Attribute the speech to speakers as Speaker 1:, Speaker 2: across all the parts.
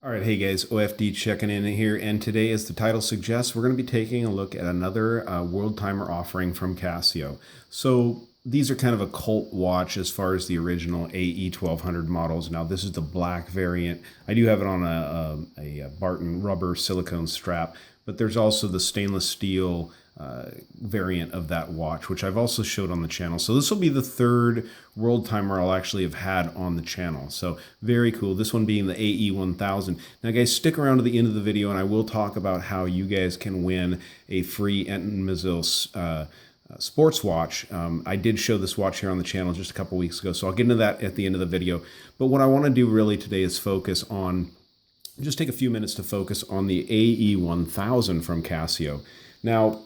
Speaker 1: All right, hey guys, OFD checking in here, and today, as the title suggests, we're going to be taking a look at another world timer offering from Casio. So these are kind of a cult watch as far as the original AE-1200 models. Now this is the black variant. I do have it on a Barton rubber silicone strap, but there's also the stainless steel variant of that watch, which I've also showed on the channel. So this will be the third world timer I'll actually have had on the channel. So very cool. This one being the AE-1000. Now guys, stick around to the end of the video and I will talk about how you guys can win a free Enton Mazil sports watch. I did show this watch here on the channel just a couple weeks ago, so I'll get into that at the end of the video. But what I want to do really today is focus on, just take a few minutes to focus on the AE-1000 from Casio. Now,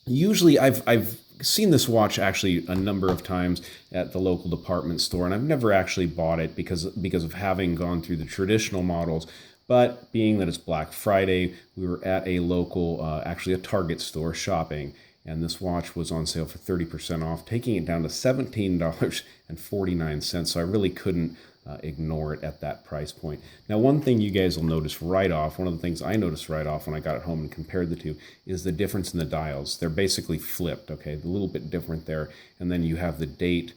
Speaker 1: usually I've seen this watch actually a number of times at the local department store, and I've never actually bought it because of having gone through the traditional models. But being that it's Black Friday, we were at a local, actually a Target store shopping, and this watch was on sale for 30% off, taking it down to $17.49. So I really couldn't ignore it at that price point. Now, one thing you guys will notice right off, one of the things I noticed right off when I got it home and compared the two, is the difference in the dials. They're basically flipped, okay? A little bit different there. And then you have the date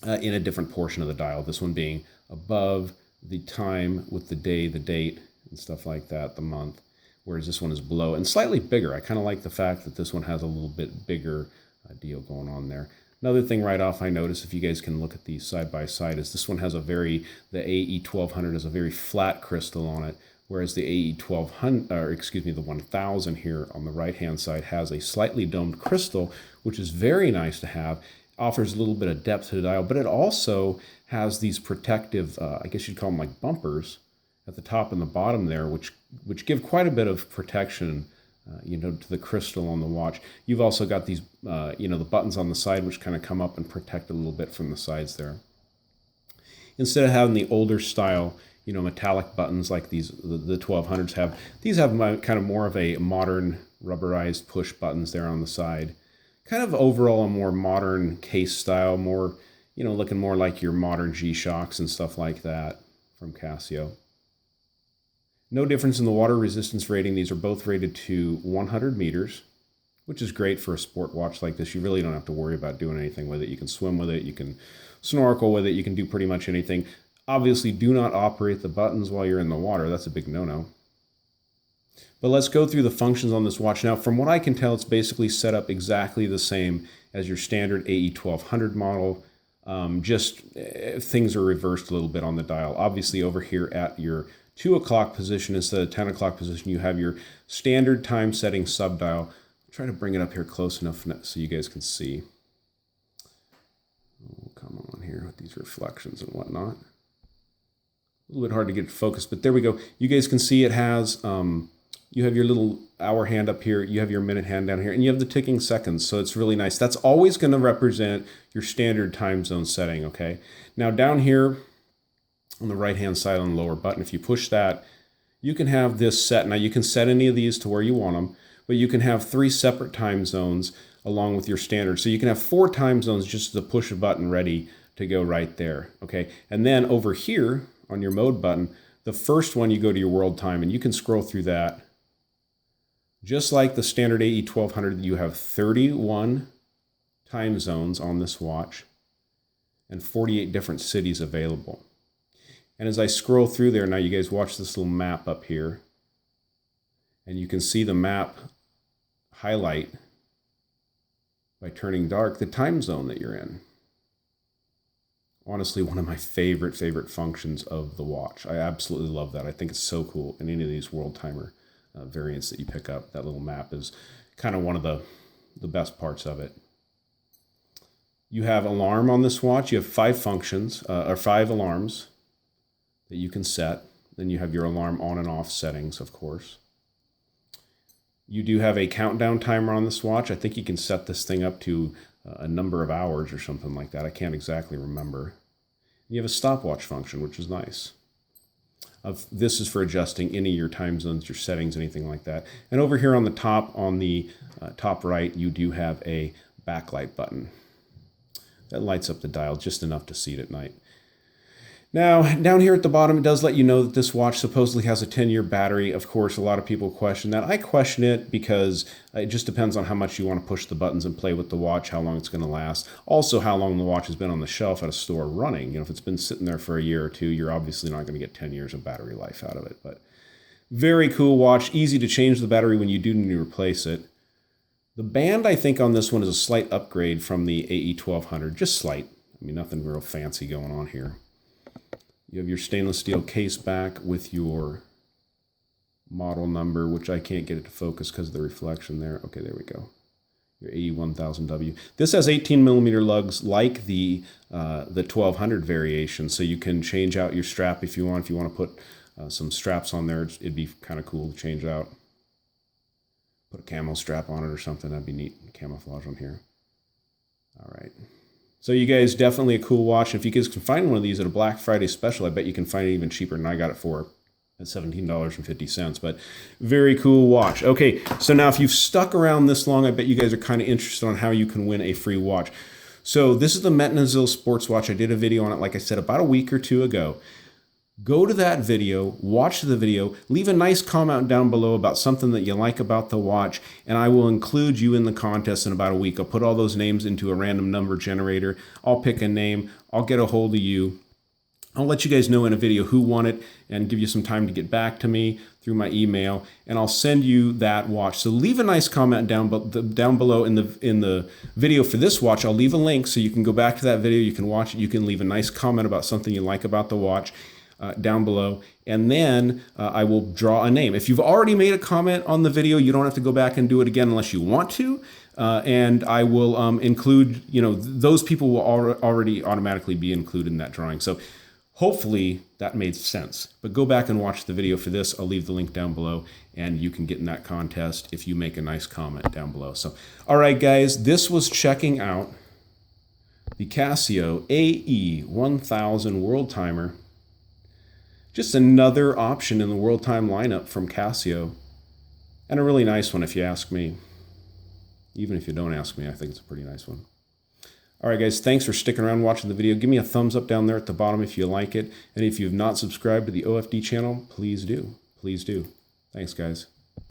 Speaker 1: in a different portion of the dial, this one being above the time with the day, the date, and stuff like that, the month, whereas this one is below and slightly bigger. I kind of like the fact that this one has a little bit bigger deal going on there. Another thing right off I noticed, if you guys can look at these side by side, is this one has the AE-1200 has a very flat crystal on it, whereas the AE-1200, or excuse me, the 1000 here on the right hand side has a slightly domed crystal, which is very nice to have. Offers a little bit of depth to the dial, but it also has these protective, I guess you'd call them like bumpers at the top and the bottom there, which give quite a bit of protection to the crystal on the watch. You've also got these, the buttons on the side, which kind of come up and protect a little bit from the sides there. Instead of having the older style, metallic buttons like the 1200s have, these have kind of more of a modern rubberized push buttons there on the side. Kind of overall a more modern case style, more, looking more like your modern G-Shocks and stuff like that from Casio. No difference in the water resistance rating. These are both rated to 100 meters, which is great for a sport watch like this. You really don't have to worry about doing anything with it. You can swim with it, you can snorkel with it, you can do pretty much anything. Obviously, do not operate the buttons while you're in the water. That's a big no-no. But let's go through the functions on this watch. Now, from what I can tell, it's basically set up exactly the same as your standard AE-1200 model. Just things are reversed a little bit on the dial. Obviously, over here at your 2 o'clock position instead of 10 o'clock position, you have your standard time setting subdial. I'll try to bring it up here close enough so you guys can see. Oh, come on here with these reflections and whatnot. A little bit hard to get focused, but there we go. You guys can see it has, you have your little hour hand up here, you have your minute hand down here, and you have the ticking seconds, so it's really nice. That's always going to represent your standard time zone setting, okay? Now down here, on the right hand side on the lower button, if you push that, you can have this set. Now you can set any of these to where you want them, but you can have 3 separate time zones along with your standard. So you can have 4 time zones just to push a button ready to go right there. Okay. And then over here on your mode button, the first one you go to your world time and you can scroll through that. Just like the standard AE-1200, you have 31 time zones on this watch and 48 different cities available. And as I scroll through there, now you guys watch this little map up here. And you can see the map highlight by turning dark the time zone that you're in. Honestly, one of my favorite functions of the watch. I absolutely love that. I think it's so cool. In any of these world timer variants that you pick up, that little map is kind of one of the best parts of it. You have alarm on this watch. You have 5 functions, or 5 alarms that you can set. Then you have your alarm on and off settings, of course. You do have a countdown timer on this watch. I think you can set this thing up to a number of hours or something like that. I can't exactly remember. You have a stopwatch function, which is nice. This is for adjusting any of your time zones, your settings, anything like that. And over here on the top right, you do have a backlight button. That lights up the dial just enough to see it at night. Now, down here at the bottom, it does let you know that this watch supposedly has a 10-year battery. Of course, a lot of people question that. I question it because it just depends on how much you want to push the buttons and play with the watch, how long it's going to last. Also, how long the watch has been on the shelf at a store running. If it's been sitting there for a year or two, you're obviously not going to get 10 years of battery life out of it. But very cool watch. Easy to change the battery when you do need to replace it. The band, I think, on this one is a slight upgrade from the AE-1200. Just slight. I mean, nothing real fancy going on here. You have your stainless steel case back with your model number, which I can't get it to focus because of the reflection there. Okay, there we go. Your AE-1000W. This has 18mm lugs like the 1200 variation, so you can change out your strap if you want. If you want to put some straps on there, it'd be kind of cool to change out. Put a camo strap on it or something. That'd be neat. Camouflage on here. All right. So you guys, definitely a cool watch. If you guys can find one of these at a Black Friday special, I bet you can find it even cheaper than I got it for at $17.50. But very cool watch. Okay, so now if you've stuck around this long, I bet you guys are kind of interested on how you can win a free watch. So this is the Metnazil sports watch. I did a video on it, like I said, about a week or two ago. Go to that video, watch the video, leave a nice comment down below about something that you like about the watch, and I will include you in the contest in about a week. I'll put all those names into a random number generator. I'll pick a name. I'll get a hold of you. I'll let you guys know in a video who won it and give you some time to get back to me through my email, and I'll send you that watch. So leave a nice comment down below in the video for this watch. I'll leave a link so you can go back to that video. You can watch it. You can leave a nice comment about something you like about the watch. Down below, and then I will draw a name. If you've already made a comment on the video, you don't have to go back and do it again unless you want to, and I will include, those people will already automatically be included in that drawing. So hopefully that made sense. But go back and watch the video for this. I'll leave the link down below, and you can get in that contest if you make a nice comment down below. So, all right, guys, this was checking out the Casio AE-1000 timer. Just another option in the world time lineup from Casio. And a really nice one if you ask me. Even if you don't ask me, I think it's a pretty nice one. All right, guys, thanks for sticking around watching the video. Give me a thumbs up down there at the bottom if you like it. And if you've not subscribed to the OFD channel, please do. Please do. Thanks, guys.